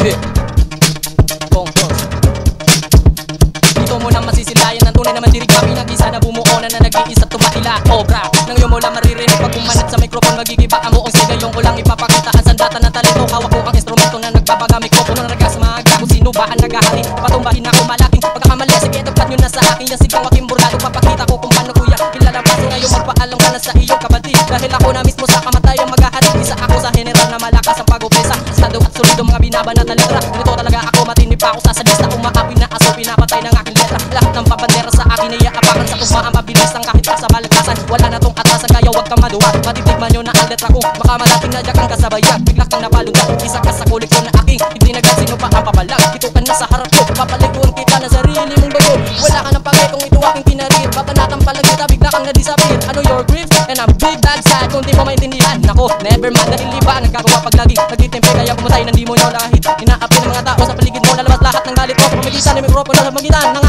Yeah. Dito mo na masisilayan ng tunay naman diri kami nag-isa na bumuo na nag-iisa tumatila obra nang iyong mula maririnig pag umanat sa microphone magigiba ang muong sigayong ulang ipapakita ang sandata ng talento hawak ko ang instrumento na nagbabaga mikropono ng ragas maaga kung sino ba ang naghahari patumbahin ako malaking pagkakamali sige tagpat nyo na sa akin yan sigang aking burlado papakita ko kung paano kuya kilala paso ngayon magpaalam ka na sa iyong kabati dahil ako na mismo sa kamatayan maghahari isa ako sa general na malakas ang pag-upesa estado at solido mga binabanat na letra nito talaga ako matindi pa ako sa sadista umaapoy na aso pinapatay ng aking letra lahat ng papandera sa akin ay aapakan sa tumaan mabilis ang kahit sa balagkasan wala na tong atasan kaya wag kang maduwa matitigman nyo na ang letra ko baka malating na kang kasabayan bigla kang napalunod isa ka sa koleksyon na aking hindi nagsino pa ang papalag ito ka na sa harap ko papaliguan kita na sarili mong bago wala ka ng pangay kung ito aking pinarit babanatan palang kita bigla kang nadisappear ano your grief and I'm big bad sad kung di mo maintindihan nako never man dahil iba nagkagawa pag lagi nagtitempe kaya pumatay nang di mo nyo lahit inaapi ng mga tao sa paligid mo lalabas lahat ng galit mo pamagitan ng mikropono sa magitan ng